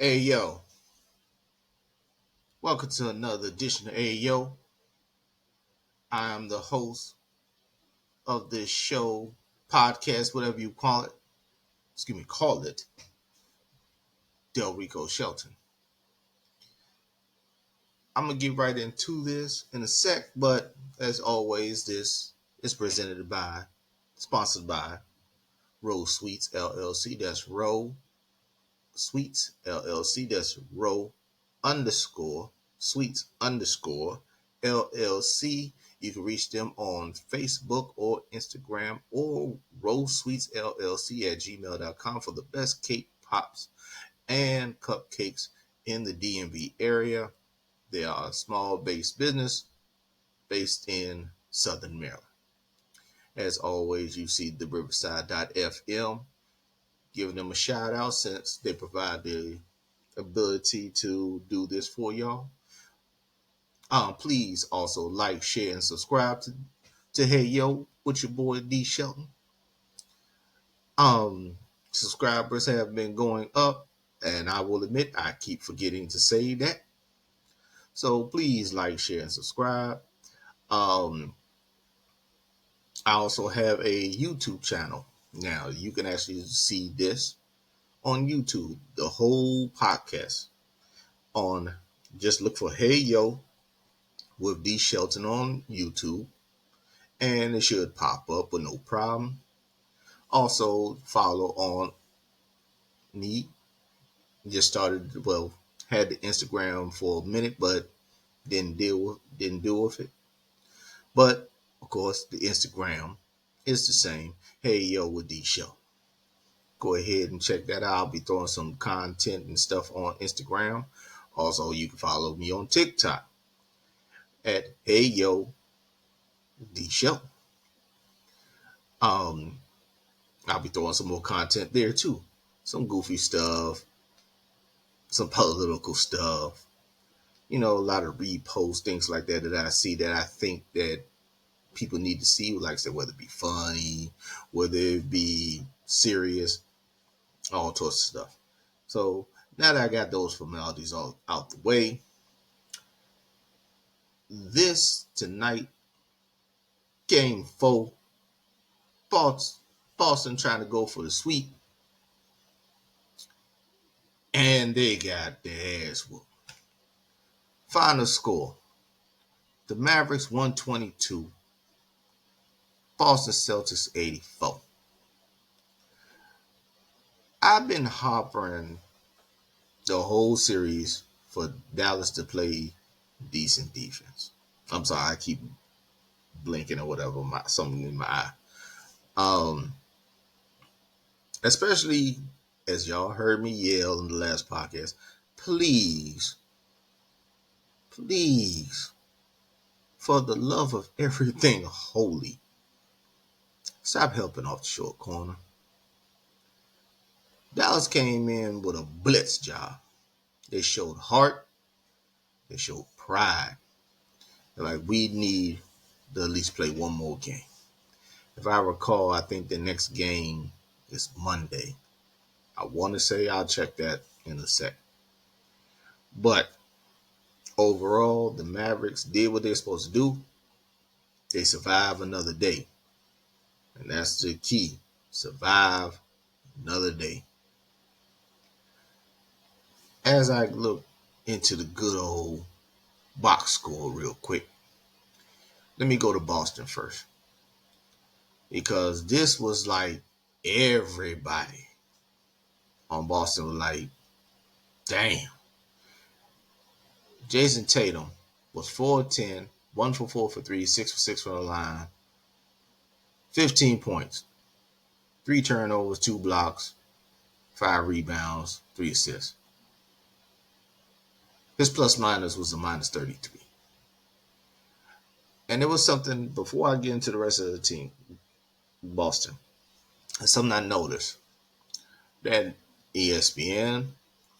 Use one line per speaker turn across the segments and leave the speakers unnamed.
Hey yo, welcome to another edition of Hey Yo. I am the host of this show, podcast, whatever you call it. Call it Del Rico Shelton. I'm gonna get right into this in a sec, but as always, this is sponsored by Rose Sweets LLC. That's Row Sweets LLC. That's Row underscore Sweets underscore LLC. You can reach them on Facebook or Instagram or Rose Sweets LLC at gmail.com for the best cake pops and cupcakes in the DMV area. They are a small based business based in Southern Maryland. As always, you see the Riverside.fm giving them a shout out since they provide the ability to do this for y'all. Please also like, share, and subscribe to Hey Yo with your boy D Shelton. Subscribers have been going up, and I will admit I keep forgetting to say that. So please like, share, and subscribe. Um, I also have a YouTube channel. Now you can actually see this on YouTube, the whole podcast on just look for Hey Yo with D Shelton on YouTube, and it should pop up with no problem. Also follow on me. Just started had the Instagram for a minute, but didn't do with it. But of course the Instagram is the same. Hey Yo with D Show. Go ahead and check that out. I'll be throwing some content and stuff on Instagram. Also, you can follow me on TikTok at Hey Yo D Show. Um, I'll be throwing some more content there too. Some goofy stuff, some political stuff, a lot of reposts, things like that I see that I think that people need to see, like I said, whether it be funny, whether it be serious, all sorts of stuff. So now that I got those formalities all out the way, this tonight, game 4, Boston trying to go for the sweep, and they got their ass whooped. Final score: the Mavericks 122, Boston Celtics 84. I've been harping the whole series for Dallas to play decent defense. I'm sorry, I keep blinking or whatever, something in my eye. Especially as y'all heard me yell in the last podcast, please, please, for the love of everything holy, stop helping off the short corner. Dallas came in with a blitz job. They showed heart. They showed pride. They're like, we need to at least play one more game. If I recall, I think the next game is Monday. I want to say I'll check that in a sec. But overall, the Mavericks did what they're supposed to do. They survived another day. And that's the key. Survive another day. As I look into the good old box score real quick, let me go to Boston first. Because this was like everybody on Boston was like, damn. Jason Tatum was 4-10, 1 for 4 for 3, 6 for 6 from the line, 15 points, 3 turnovers, 2 blocks, 5 rebounds, 3 assists. His plus minus was a minus 33. And there was something, before I get into the rest of the team, Boston, something I noticed that ESPN,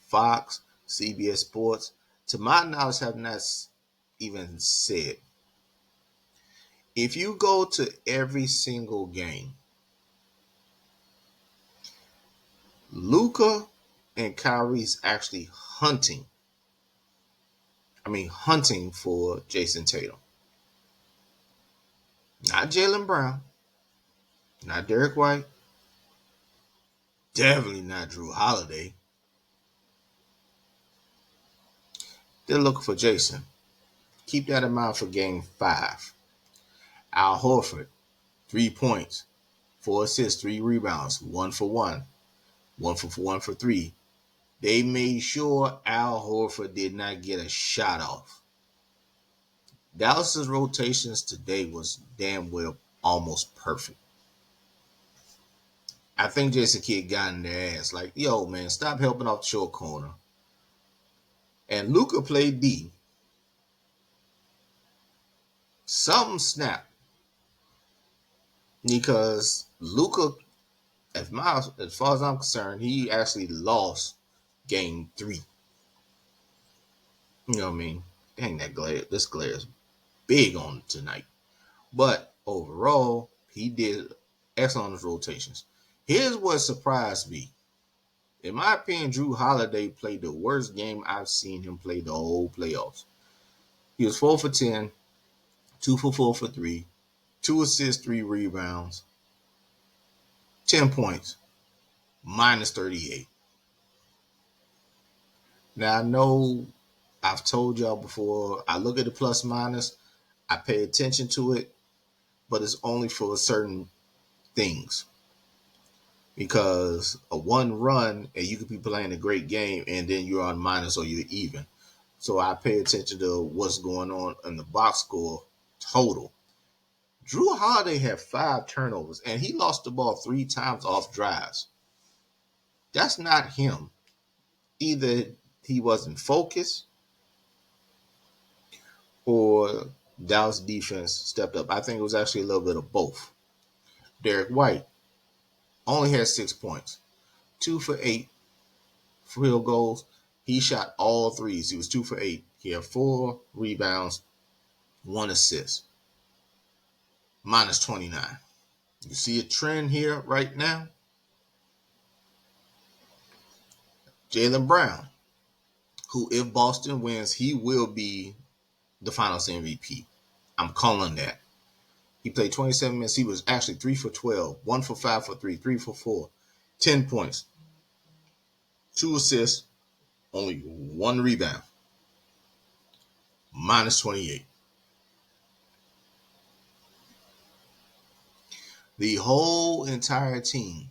Fox, CBS Sports, to my knowledge, have not even said, if you go to every single game, Luka and Kyrie's actually hunting for Jason Tatum. Not Jaylen Brown, not Derek White, definitely not Drew Holiday. They're looking for Jason. Keep that in mind for game 5. Al Horford, 3 points, 4 assists, 3 rebounds, 1 for 1, 1 for 1 for 3. They made sure Al Horford did not get a shot off. Dallas's rotations today was damn well almost perfect. I think Jason Kidd got in their ass like, yo, man, stop helping off the short corner. And Luka played D. Something snapped. Because Luka, as far as I'm concerned, he actually lost game 3. You know what I mean? Dang, this glare is big on tonight. But overall, he did excellent on his rotations. Here's what surprised me. In my opinion, Drew Holiday played the worst game I've seen him play the whole playoffs. He was 4 for 10, 2 for 4 for 3, 2 assists, 3 rebounds, 10 points, minus 38. Now, I know I've told y'all before, I look at the plus minus, I pay attention to it, but it's only for certain things. Because a one run, and you could be playing a great game, and then you're on minus or you're even. So I pay attention to what's going on in the box score total. Drew Holiday had 5 turnovers, and he lost the ball 3 times off drives. That's not him. Either he wasn't focused or Dallas defense stepped up. I think it was actually a little bit of both. Derek White only had 6 points, 2 for 8 field goals. He shot all threes. He was 2 for 8. He had 4 rebounds, 1 assist, minus 29. You see a trend here right now? Jaylen Brown, who, if Boston wins, he will be the finals MVP. I'm calling that. He played 27 minutes. He was actually 3 for 12, 1 for 5 for 3, 3 for 4, 10 points, 2 assists, only 1 rebound, minus 28. The whole entire team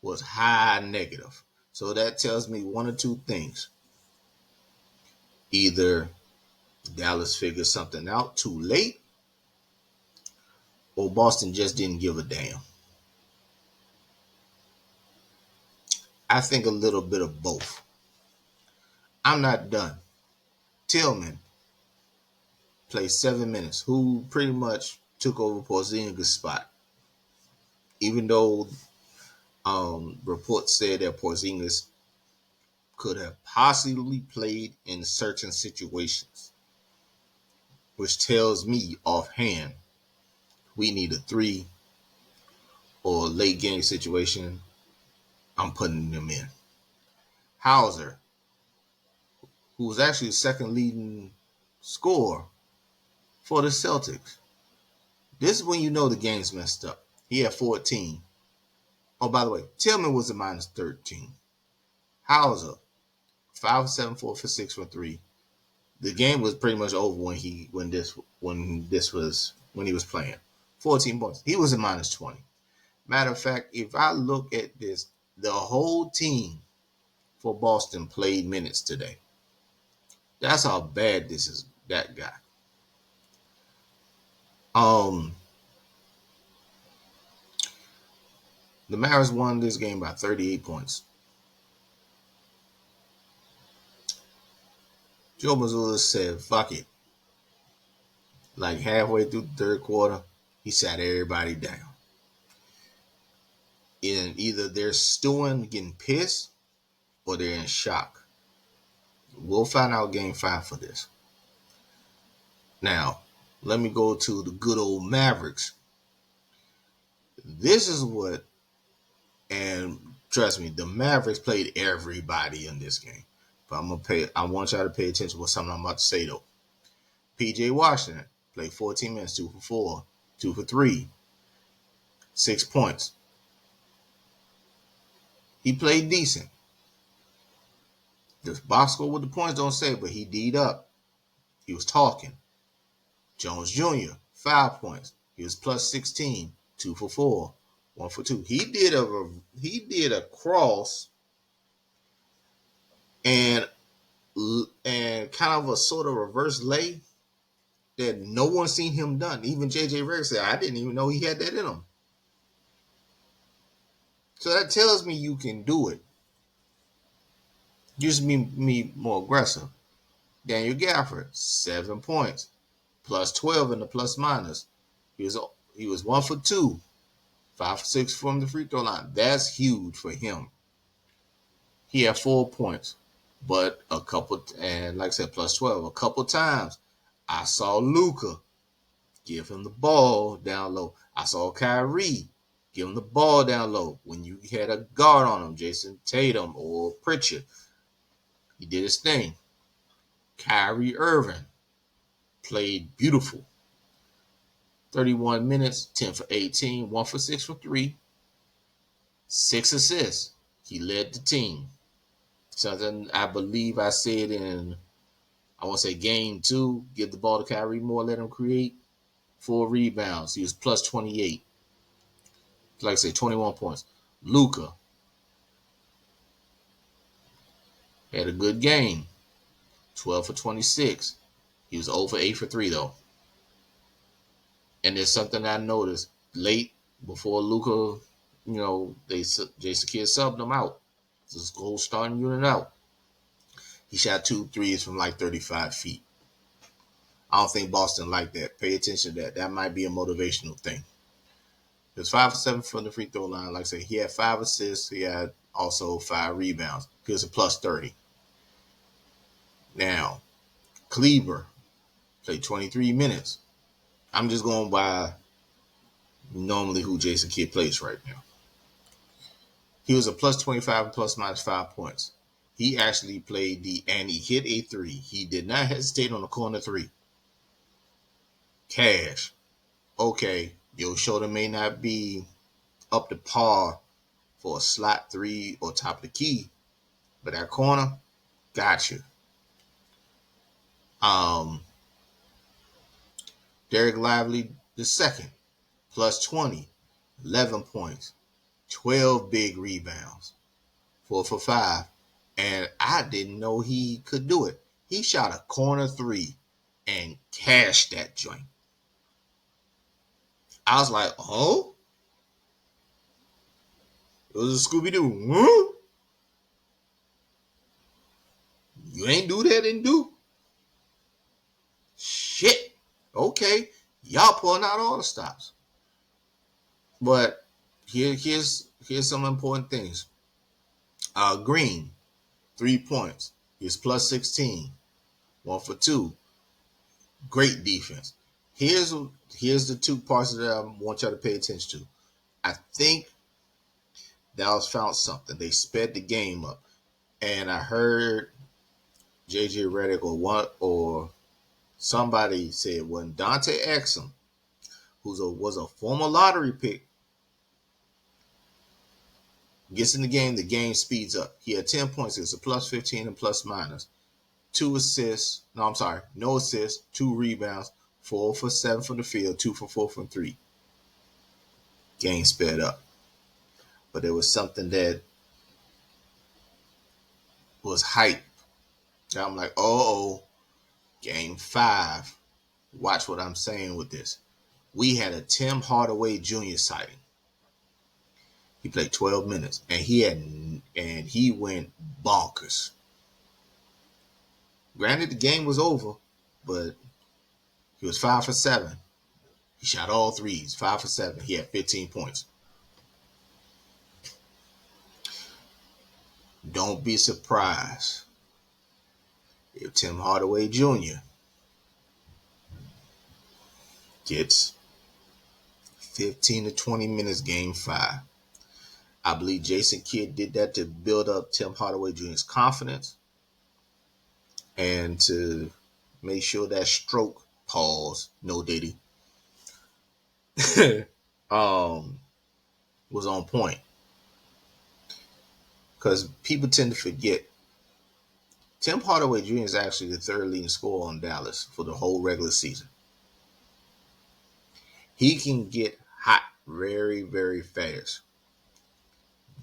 was high negative. So that tells me one or two things. Either Dallas figured something out too late, or Boston just didn't give a damn. I think a little bit of both. I'm not done. Tillman played 7 minutes, who pretty much took over Porzingis' spot. Even though reports said that Porzingis could have possibly played in certain situations, which tells me offhand we need a 3 or a late game situation. I'm putting them in. Hauser, who was actually the second leading scorer for the Celtics. This is when you know the game's messed up. He had 14. Oh, by the way, Tillman was a minus 13. Hauser, 5 for 7, 4 for 6 for 3. The game was pretty much over when he was playing. 14 points. He was a minus 20. Matter of fact, if I look at this, the whole team for Boston played minutes today. That's how bad this is. That guy. The Mavericks won this game by 38 points. Joe Mazzulla said, fuck it. Like halfway through the third quarter, he sat everybody down. And either they're stewing, getting pissed, or they're in shock. We'll find out game 5 for this. Now, let me go to the good old Mavericks. This is what, and Trust me, the Mavericks played everybody in this game. But I want y'all to pay attention to something I'm about to say though. PJ Washington played 14 minutes, 2 for 4, 2 for 3, 6 points. He played decent. The box score with the points don't say, but he D'd up. He was talking. Jones Jr., 5 points. He was plus 16, 2 for 4, 1 for 2. He did a cross and kind of a sort of reverse lay that no one seen him done. Even JJ Redick said, I didn't even know he had that in him. So that tells me you can do it. Just me more aggressive. Daniel Gafford, 7 points, plus 12 in the plus minus. He was 1 for 2, 5 for 6 from the free throw line. That's huge for him. He had 4 points, but and like I said, plus 12. A couple times, I saw Luka give him the ball down low. I saw Kyrie give him the ball down low. When you had a guard on him, Jason Tatum or Pritchard, he did his thing. Kyrie Irving played beautiful. 31 minutes, 10 for 18, 1 for 6 for 3, 6 assists. He led the team. Something I believe I said in, I want to say game 2, give the ball to Kyrie more, let him create. 4 rebounds. He was plus 28. Like I said, 21 points. Luka had a good game. 12 for 26. He was 0 for 8 for 3, though. And there's something I noticed late before Luka, Jason Kidd subbed him out. Just go starting unit out. He shot 2 threes from like 35 feet. I don't think Boston liked that. Pay attention to that. That might be a motivational thing. He was 5 for 7 from the free throw line. Like I said, he had 5 assists. He had also 5 rebounds. He was a plus 30. Now, Kleber played 23 minutes. I'm just going by normally who Jason Kidd plays right now. He was a plus 25 and plus minus 5 points. He actually played and he hit a 3. He did not hesitate on the corner 3. Cash. Okay, your shoulder may not be up to par for a slot 3 or top of the key, but that corner, got you. Derek Lively the second, plus 20, 11 points, 12 big rebounds, 4 for 5. And I didn't know he could do it. He shot a corner 3 and cashed that joint. I was like, oh? It was a Scooby-Doo. Huh? You ain't do that in Duke? Shit. Okay. Y'all pulling out all the stops. But here's some important things. Green, 3 points. He's plus 16. 1 for 2. Great defense. Here's the 2 parts that I want y'all to pay attention to. I think Dallas found something. They sped the game up. And I heard JJ Redick or somebody said when Dante Exum, was a former lottery pick, gets in the game speeds up. He had 10 points. It was a plus 15 and plus minus. 2 assists. No, I'm sorry. No assists. 2 rebounds. 4 for 7 from the field. 2 for 4 from 3. Game sped up. But there was something that was hype. I'm like, game 5. Watch what I'm saying with this. We had a Tim Hardaway Jr. sighting. He played 12 minutes, and he went bonkers. Granted, the game was over, but he was 5 for 7. He shot all threes, 5 for 7. He had 15 points. Don't be surprised if Tim Hardaway Jr. gets 15 to 20 minutes game 5. I believe Jason Kidd did that to build up Tim Hardaway Jr.'s confidence and to make sure that stroke, pause, no Diddy, um, was on point. Because people tend to forget Tim Hardaway Jr. is actually the third leading scorer on Dallas for the whole regular season. He can get hot very, very fast.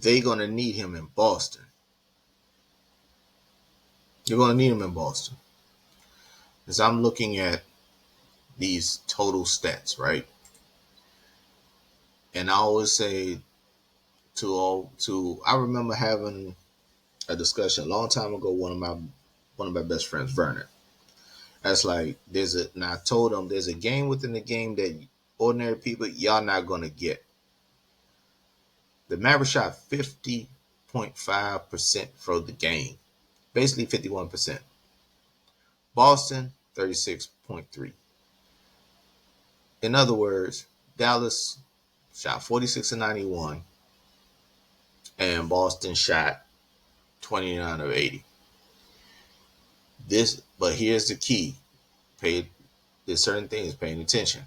They're going to need him in Boston. You're going to need him in Boston. As I'm looking at these total stats, right? And I always say I remember having a discussion a long time ago, one of my best friends, Vernon. That's like and I told him there's a game within the game that ordinary people, y'all not gonna get. The Mavericks shot 50.5% for the game. Basically 51%. Boston, 36.3. In other words, Dallas shot 46 and 91, and Boston shot 29 of 80. But here's the key. There's certain things paying attention.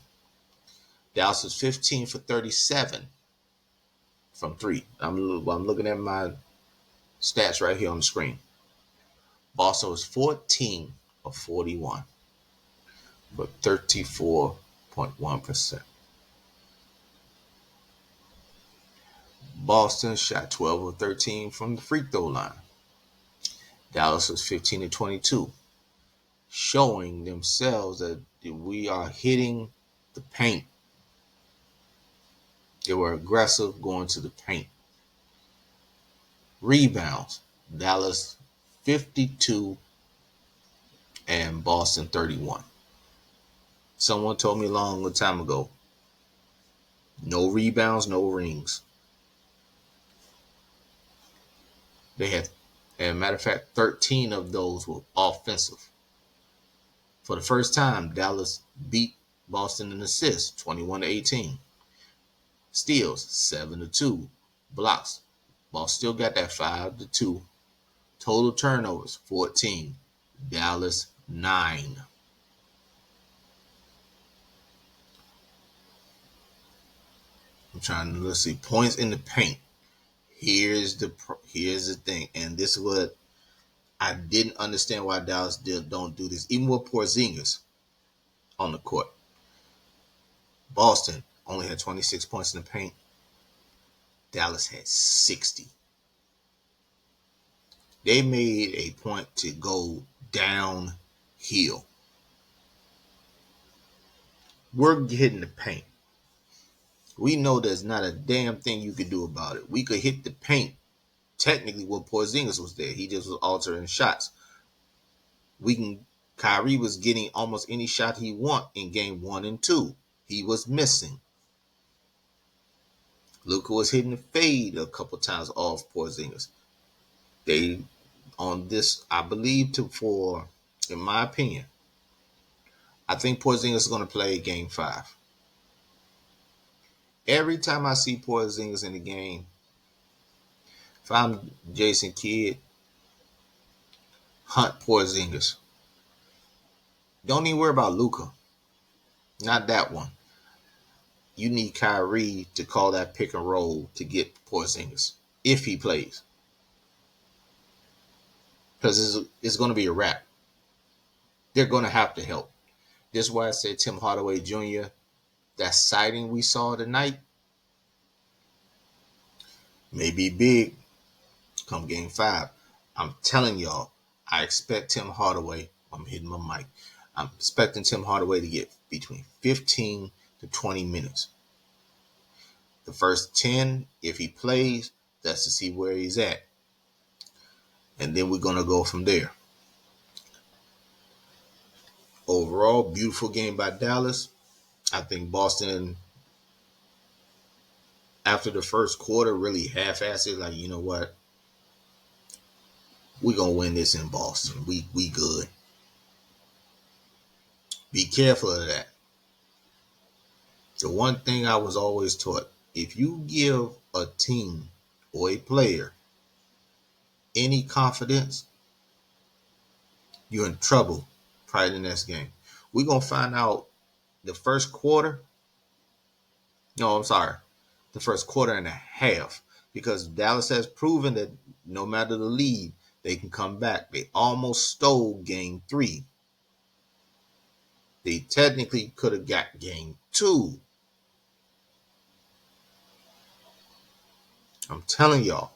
Dallas was 15 for 37 from three. I'm looking at my stats right here on the screen. Boston was 14 of 41 for 34.1%. Boston shot 12 of 13 from the free throw line. Dallas was 15 of 22, showing themselves that we are hitting the paint. They were aggressive going to the paint. Rebounds, Dallas 52 and Boston 31. Someone told me a long time ago, no rebounds, no rings. They had, as a matter of fact, 13 of those were offensive. For the first time, Dallas beat Boston in assists, 21 to 18. Steals, 7 to 2. Blocks, Boston still got that 5 to 2. Total turnovers, 14. Dallas, 9. I'm trying to, let's see, points in the paint. Here's the thing, and this is what I didn't understand why Dallas don't do this, even with Porzingis on the court. Boston only had 26 points in the paint. Dallas had 60. They made a point to go downhill. We're hitting the paint. We know there's not a damn thing you could do about it. We could hit the paint. Technically, when Porzingis was there, he just was altering shots. Kyrie was getting almost any shot he want in game 1 and 2. He was missing. Luka was hitting the fade a couple times off Porzingis. I believe in my opinion, I think Porzingis is going to play game 5. Every time I see Porzingis in the game, if I'm Jason Kidd, hunt Porzingis. Don't even worry about Luka. Not that one. You need Kyrie to call that pick and roll to get Porzingis if he plays. Because it's going to be a wrap. They're going to have to help. This is why I said Tim Hardaway Jr., that sighting we saw tonight may be big come game 5. I'm telling y'all, I expect Tim Hardaway, I'm hitting my mic, I'm expecting Tim Hardaway to get between 15 to 20 minutes. The first 10, if he plays, that's to see where he's at. And then we're going to go from there. Overall, beautiful game by Dallas. I think Boston, after the first quarter, really half-assed it. Like, you know what? We're going to win this in Boston. We good. Be careful of that. The one thing I was always taught, if you give a team or a player any confidence, you're in trouble probably the next game. We're going to find out the first quarter. No, I'm sorry. The first quarter and a half. Because Dallas has proven that no matter the lead, they can come back. They almost stole game 3. They technically could have got game 2. I'm telling y'all.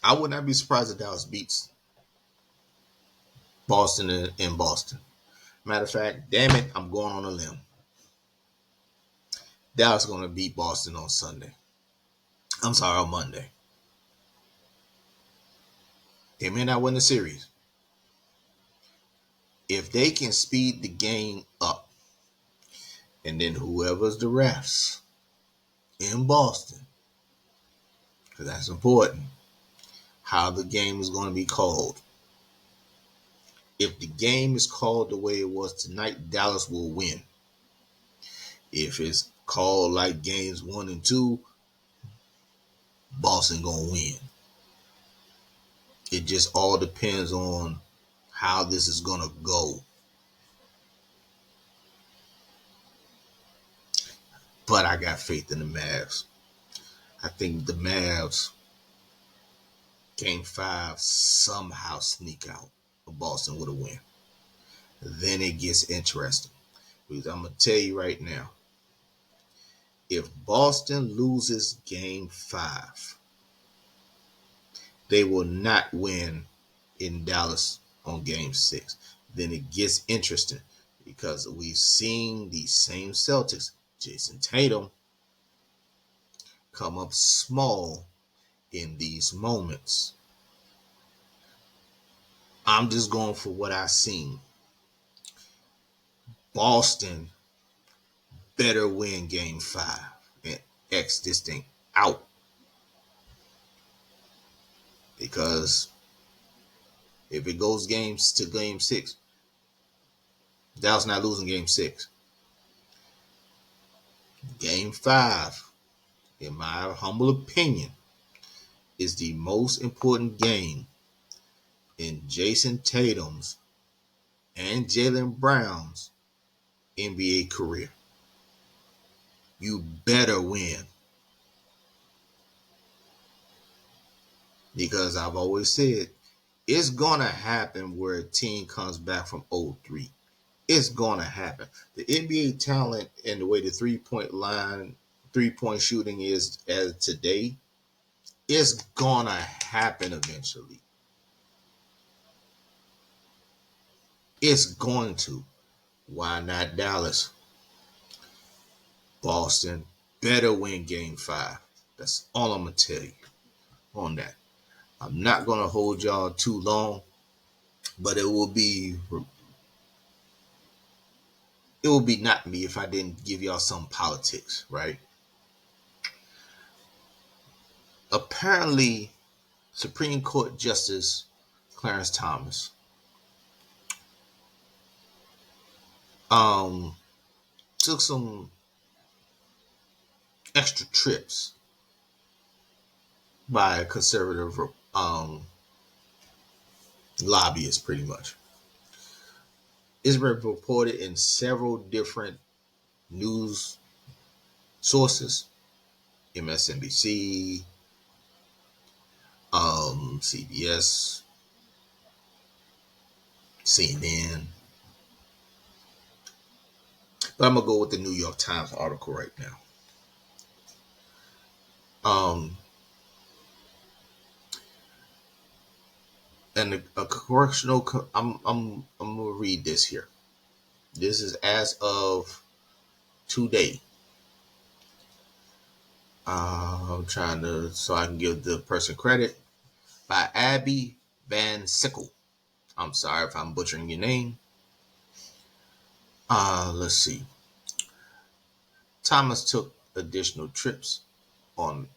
I would not be surprised if Dallas beats Boston in Boston. Matter of fact, damn it, I'm going on a limb. Dallas is going to beat Boston on Sunday. I'm sorry, on Monday. They may not win the series. If they can speed the game up, and then whoever's the refs in Boston, because that's important, how the game is going to be called. If the game is called the way it was tonight, Dallas will win. If it's called like games 1 and 2, Boston gonna win. It just all depends on how this is gonna go. But I got faith in the Mavs. I think the Mavs game 5 somehow sneak out of Boston with a win. Then it gets interesting. Because I'm gonna tell you right now, if Boston loses game 5, they will not win in Dallas on game 6. Then it gets interesting because we've seen these same Celtics, Jason Tatum, come up small in these moments. I'm just going for what I've seen. Boston better win game 5 and X this thing out. Because if it goes games to game 6, Dallas not losing game 6. Game 5, in my humble opinion, is the most important game in Jason Tatum's and Jaylen Brown's NBA career. You better win. Because I've always said, it's going to happen where a team comes back from 0-3. It's going to happen. The NBA talent and the way the three-point shooting is as today, it's going to happen eventually. It's going to. Why not Dallas? Boston better win game 5. That's all I'm going to tell you on that. I'm not going to hold y'all too long, but it will be not me if I didn't give y'all some politics, right? Apparently, Supreme Court Justice Clarence Thomas took some extra trips by a conservative lobbyist, pretty much. It's been reported in several different news sources, MSNBC, CBS, CNN. But I'm going to go with the New York Times article right now. And a correctional, I'm going to read this here. This is as of today. I'm trying to, so I can give the person credit. By Abby Van Sickle. I'm sorry if I'm butchering your name. Let's see. Thomas took additional trips on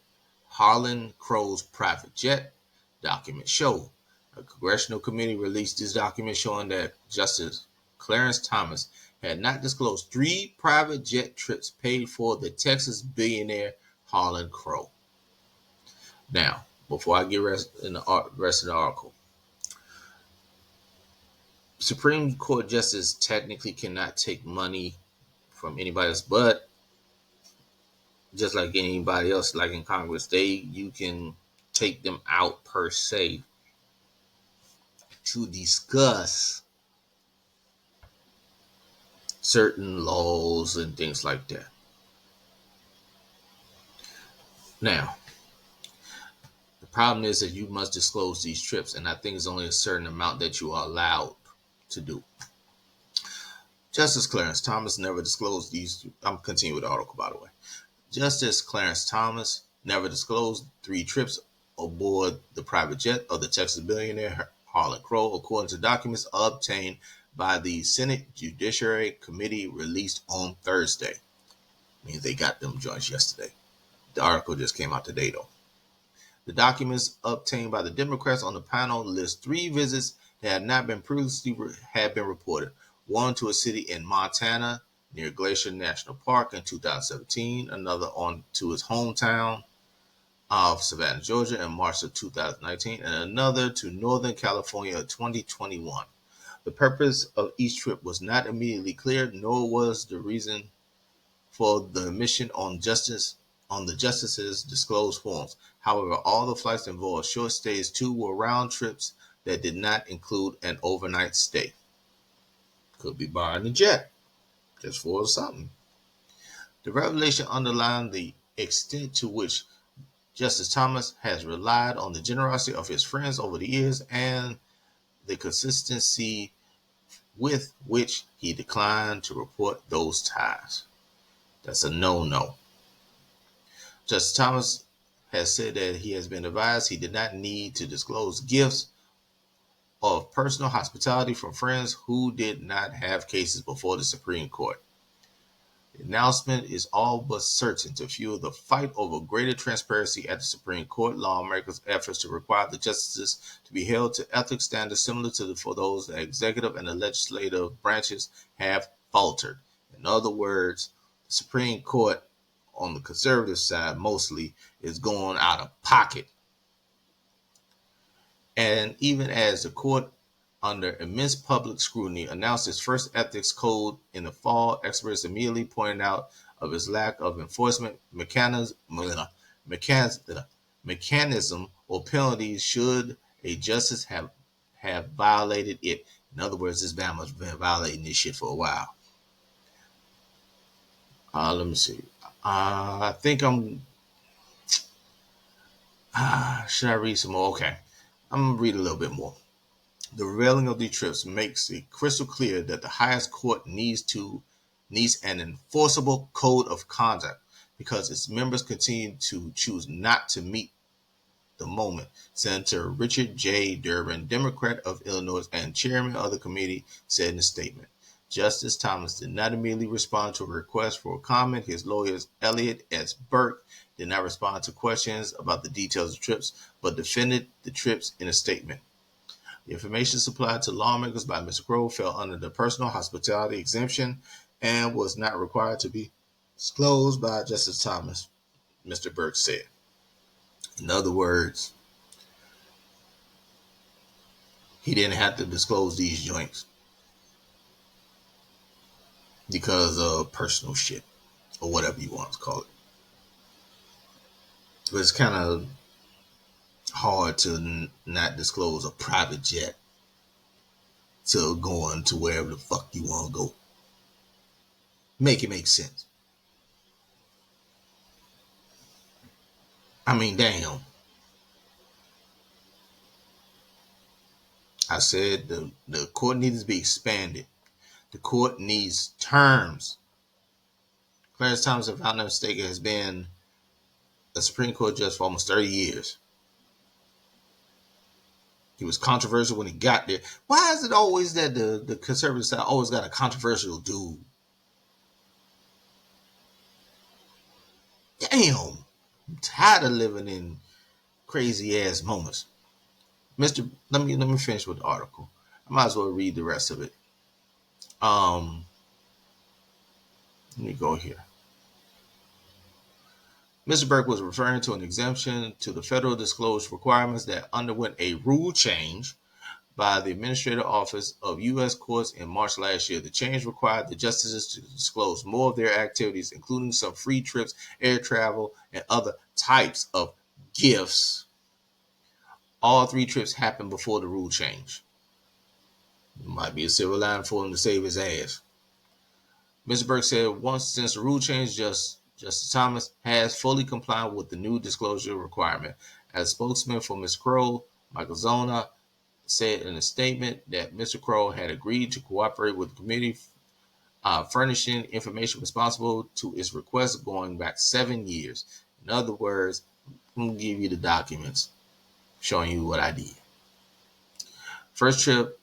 Harlan Crow's private jet. Documents show. A congressional committee released this document showing that Justice Clarence Thomas had not disclosed 3 private jet trips paid for the Texas billionaire Harlan Crow. Now, before I get rest of the article, Supreme Court justice technically cannot take money from anybody else, but just like anybody else, like in Congress, you can take them out per se to discuss certain laws and things like that. Now, the problem is that you must disclose these trips, and I think it's only a certain amount that you are allowed to do. Justice Clarence Thomas never disclosed these. I'm continuing with the article, by the way. Justice Clarence Thomas never disclosed 3 trips aboard the private jet of the Texas billionaire Harlan Crow, according to documents obtained by the Senate Judiciary Committee released on Thursday. Means they got them joints yesterday. The article just came out today, though. The documents obtained by the Democrats on the panel list 3 visits that had not been previously reported. One to a city in Montana near Glacier National Park in 2017, another on to his hometown of Savannah, Georgia in March of 2019, and another to Northern California in 2021. The purpose of each trip was not immediately clear, nor was the reason for the omission on the justices' disclosed forms. However, all the flights involved short stays. 2 were round trips that did not include an overnight stay. Could be buying a jet just for something. The revelation underlined the extent to which Justice Thomas has relied on the generosity of his friends over the years and the consistency with which he declined to report those ties. That's a no-no. Justice Thomas has said that he has been advised he did not need to disclose gifts of personal hospitality from friends who did not have cases before the Supreme Court. The announcement is all but certain to fuel the fight over greater transparency at the Supreme Court. Lawmakers' efforts to require the justices to be held to ethics standards similar to for those the executive and the legislative branches have faltered. In other words, the Supreme Court, on the conservative side mostly, is going out of pocket. And even as the court, under immense public scrutiny, announced its first ethics code in the fall, experts immediately pointed out of its lack of enforcement mechanism or penalties should a justice have violated it. In other words, this Bama's been violating this shit for a while. Let me see. I think should I read some more? Okay. I'm going to read a little bit more. The revealing of these trips makes it crystal clear that the highest court needs an enforceable code of conduct because its members continue to choose not to meet the moment. Senator Richard J. Durbin, Democrat of Illinois and chairman of the committee, said in a statement. Justice Thomas did not immediately respond to a request for comment. His lawyers, Elliot S. Burke, did not respond to questions about the details of trips, but defended the trips in a statement. The information supplied to lawmakers by Mr. Crow fell under the personal hospitality exemption and was not required to be disclosed by Justice Thomas, Mr. Burke said. In other words, he didn't have to disclose these joints because of personal shit or whatever you want to call it. But it's kind of hard to not disclose a private jet to going to wherever the fuck you want to go. Make it make sense. I mean, damn. I said the court needs to be expanded. The court needs terms. Clarence Thomas, if I'm not mistaken, has been a Supreme Court judge for almost 30 years. He was controversial when he got there. Why is it always that the conservative side always got a controversial dude? Damn. I'm tired of living in crazy ass moments. Let me finish with the article. I might as well read the rest of it. Let me go here. Mr. Burke was referring to an exemption to the federal disclosure requirements that underwent a rule change by the Administrative Office of U.S. Courts in March last year. The change required the justices to disclose more of their activities, including some free trips, air travel, and other types of gifts. All three trips happened before the rule change. Might be a silver line for him to save his ass. Mr. Burke said once since the rule change, Justice Thomas has fully complied with the new disclosure requirement. As spokesman for Ms. Crow, Michael Zona said in a statement that Mr. Crow had agreed to cooperate with the committee, furnishing information responsible to its request going back 7 years. In other words, I'm going to give you the documents showing you what I did. First trip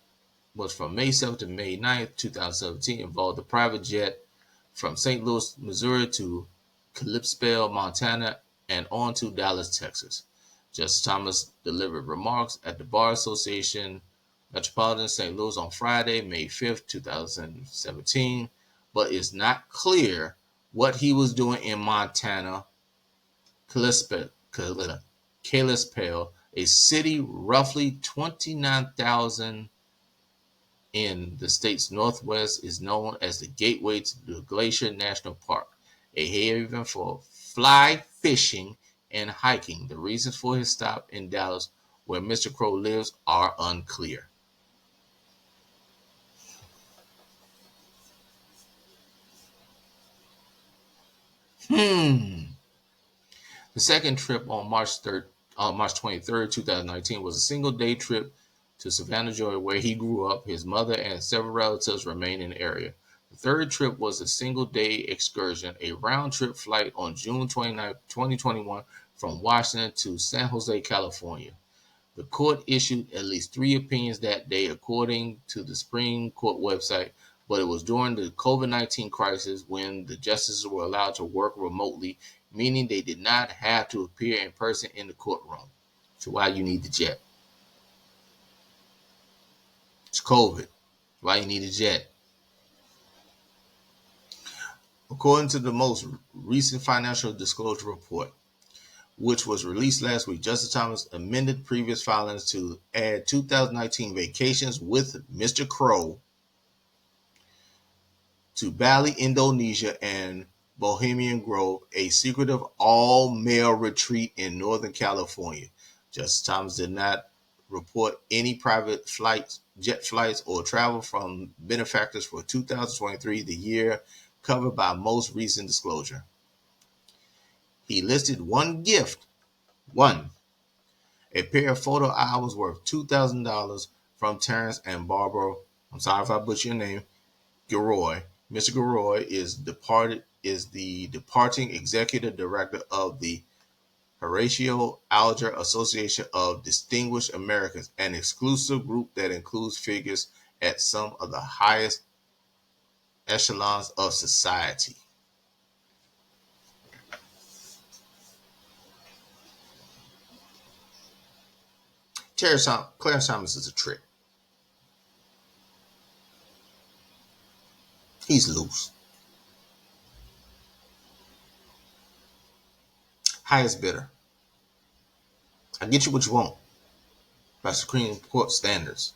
was from May 7th to May 9th, 2017, involved a private jet from St. Louis, Missouri to Kalispell, Montana, and on to Dallas, Texas. Justice Thomas delivered remarks at the Bar Association Metropolitan St. Louis on Friday, May 5th, 2017, but it's not clear what he was doing in Montana, Kalispell, a city roughly 29,000 in the state's northwest, is known as the gateway to the Glacier National Park, a haven for fly fishing and hiking. The reasons for his stop in Dallas, where Mr. Crow lives, are unclear. The second trip on March 23rd, 2019, was a single-day trip to Savannah, Georgia, where he grew up. His mother and several relatives remain in the area. The third trip was a single-day excursion, a round-trip flight on June 29, 2021, from Washington to San Jose, California. The court issued at least 3 opinions that day, according to the Supreme Court website, but it was during the COVID-19 crisis when the justices were allowed to work remotely, meaning they did not have to appear in person in the courtroom. So why you need the jet? It's COVID. Why you need a jet? According to the most recent financial disclosure report, which was released last week, Justice Thomas amended previous filings to add 2019 vacations with Mr. Crow to Bali, Indonesia, and Bohemian Grove, a secretive all-male retreat in Northern California. Justice Thomas did not report any private flights, jet flights, or travel from benefactors for 2023, the year covered by most recent disclosure. He listed one gift, a pair of photo albums worth $2,000 from Terrence and Barbara, I'm sorry if I butcher your name, Gilroy. Mr. Gilroy is the departing executive director of the Horatio Alger Association of Distinguished Americans, an exclusive group that includes figures at some of the highest echelons of society. Clarence Thomas is a trick. He's loose. Highest bidder. I get you what you want by Supreme Court standards.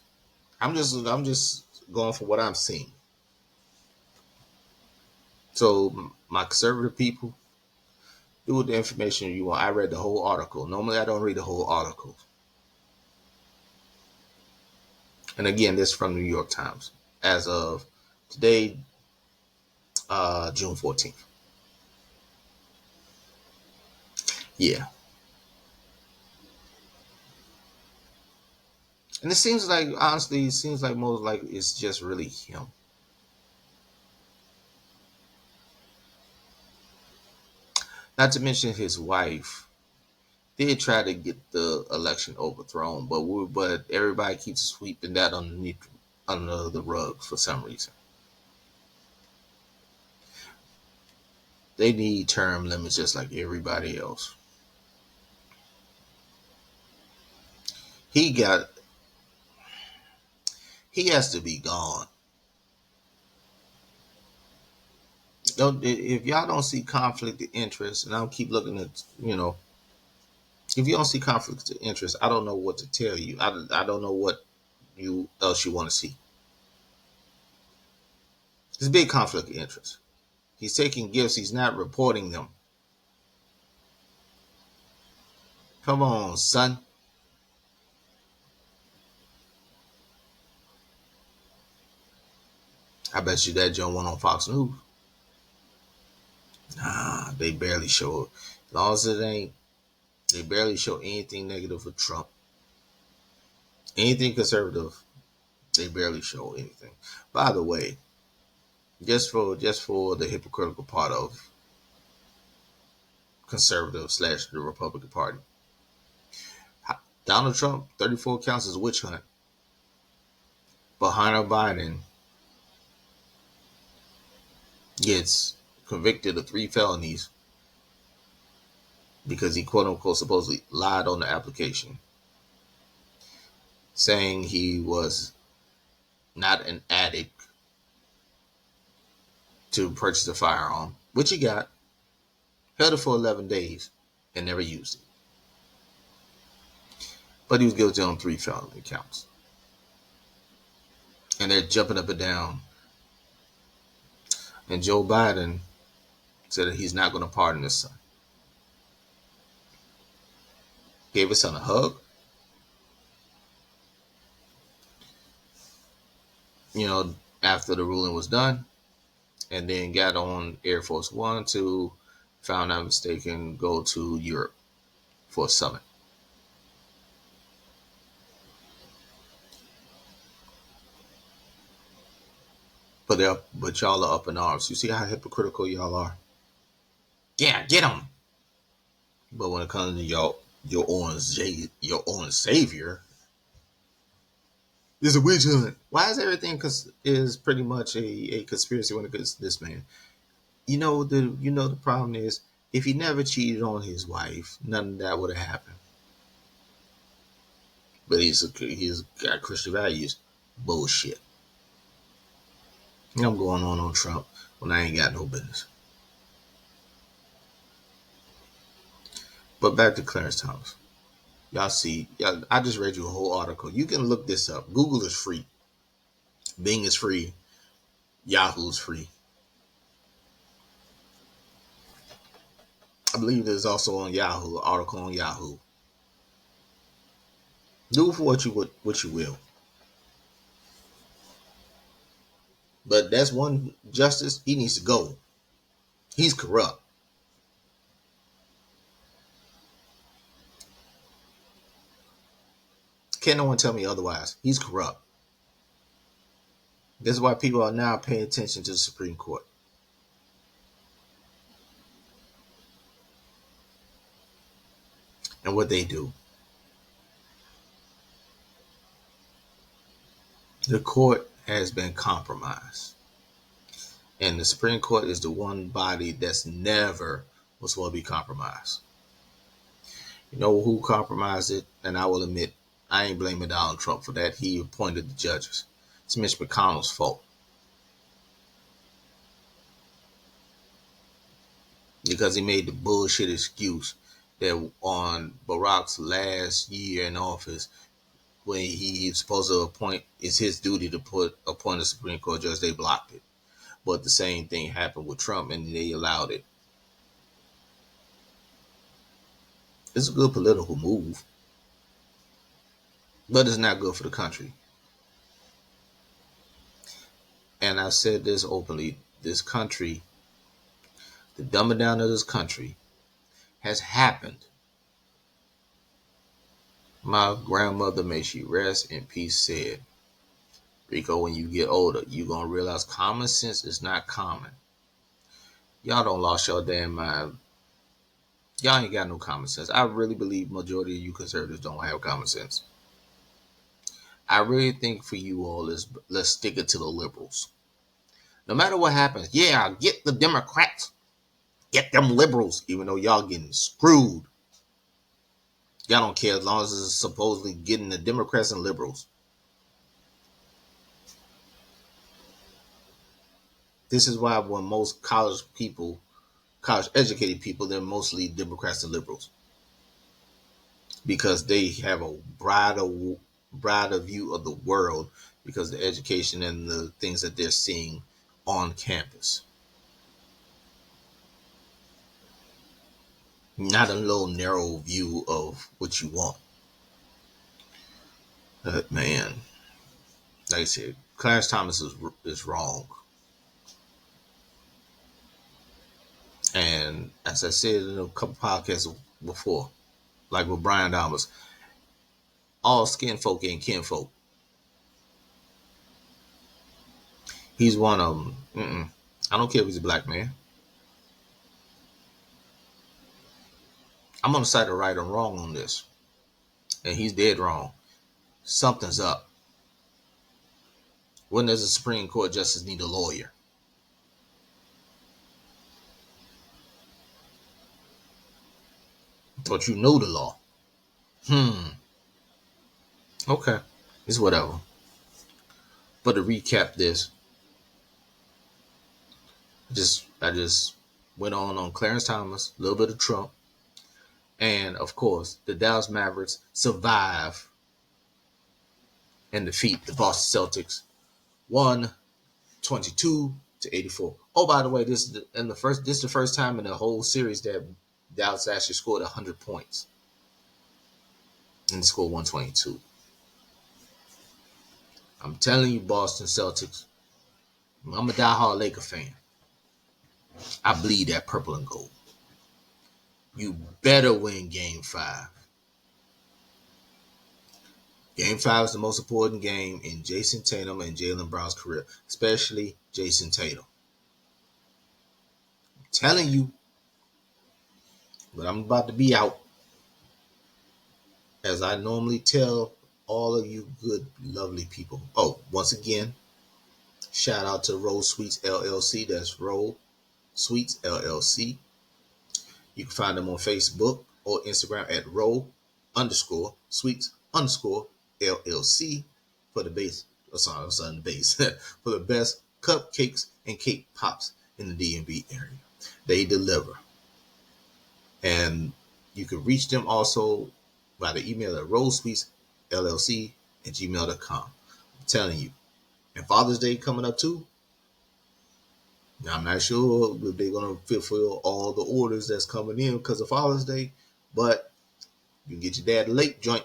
I'm just going for what I'm seeing. So my conservative people, do with the information you want. I read the whole article. Normally I don't read the whole article. And again, this is from the New York Times as of today, June 14th. Yeah. And it seems like, honestly, it seems like most like it's just really him. Not to mention his wife did try to get the election overthrown, but everybody keeps sweeping that under the rug for some reason. They need term limits just like everybody else. He got he has to be gone. If y'all don't see conflict of interest, and I'll keep looking at, if you don't see conflict of interest, I don't know what to tell you. I don't know what you else you want to see. There's a big conflict of interest. He's taking gifts. He's not reporting them. Come on, son. I bet you that Joe went on Fox News. Nah, they barely show it. As long as it ain't, they barely show anything negative for Trump. Anything conservative, they barely show anything. By the way, just for the hypocritical part of conservative slash the Republican Party, Donald Trump, 34 counts as witch hunt. But Hunter Biden gets convicted of 3 felonies because he quote unquote supposedly lied on the application, saying he was not an addict to purchase a firearm, which he got, held it for 11 days, and never used it. But he was guilty on 3 felony counts. And they're jumping up and down. And Joe Biden said that he's not going to pardon his son. Gave his son a hug. After the ruling was done. And then got on Air Force One to, if I'm not mistaken, go to Europe for a summit. But y'all are up in arms. You see how hypocritical y'all are? Yeah, get them. But when it comes to your own savior, there's a witch hunt. Why is everything is pretty much a conspiracy when it comes to this man? The problem is, if he never cheated on his wife, none of that would have happened. But he's got Christian values. Bullshit. I'm going on Trump when I ain't got no business. But back to Clarence Thomas. Y'all see, I just read you a whole article. You can look this up. Google is free. Bing is free. Yahoo's free. I believe there's also on Yahoo, an article on Yahoo. Do for what you will. But that's one justice. He needs to go. He's corrupt. Can't no one tell me otherwise. He's corrupt. This is why people are now paying attention to the Supreme Court. And what they do. The court has been compromised. And the Supreme Court is the one body that's never was supposed to be compromised. You know who compromised it? And I will admit, I ain't blaming Donald Trump for that. He appointed the judges. It's Mitch McConnell's fault. Because he made the bullshit excuse that on Barack's last year in office, when he's supposed to appoint, it's his duty to appoint a Supreme Court judge, they blocked it. But the same thing happened with Trump, and they allowed it. It's a good political move, but it's not good for the country. And I've said this openly, this country, the dumbing down of this country has happened. My grandmother, may she rest in peace, said, Rico, when you get older, you're going to realize common sense is not common. Y'all don't lost your damn mind. Y'all ain't got no common sense. I really believe majority of you conservatives don't have common sense. I really think for you all is let's stick it to the liberals. No matter what happens, yeah, get the Democrats, get them liberals, even though y'all getting screwed. Y'all don't care as long as it's supposedly getting the Democrats and liberals. This is why when most college educated people, they're mostly Democrats and liberals because they have a broader view of the world because of the education and the things that they're seeing on campus. Not a little narrow view of what you want. Man, like I said, Clarence Thomas is wrong. And as I said in a couple podcasts before, like with Brian Dahmer's, all skin folk ain't kinfolk. He's one of them. I don't care if he's a black man. I'm on the side of right or wrong on this. And he's dead wrong. Something's up. When does a Supreme Court justice need a lawyer? But you know the law. Okay. It's whatever. But to recap this, I just went on Clarence Thomas, a little bit of Trump, and of course the Dallas Mavericks survive and defeat the Boston Celtics 122-84. Oh, by the way, this is the first time in the whole series that Dallas actually scored 100 points, and they scored 122. I'm telling you, Boston Celtics. I'm a diehard Laker fan. I bleed that purple and gold. You better win Game 5. Game 5 is the most important game in Jason Tatum and Jaylen Brown's career, especially Jason Tatum. I'm telling you, but I'm about to be out. As I normally tell all of you good, lovely people. Oh, once again, shout out to Roll Sweets LLC. That's Roll Sweets LLC. You can find them on Facebook or Instagram at roll_sweets_LLC for the base. The base for the best cupcakes and cake pops in the DMV area. They deliver. And you can reach them also by the email at rollsweetsllc@gmail.com. I'm telling you. And Father's Day coming up too. Now, I'm not sure if they're going to fulfill all the orders that's coming in because of Father's Day, but you can get your dad a late joint.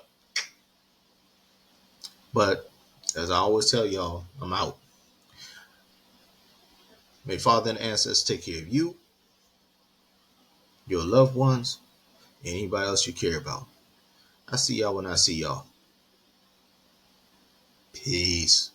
But as I always tell y'all, I'm out. May Father and ancestors take care of you, your loved ones, and anybody else you care about. I see y'all when I see y'all. Peace.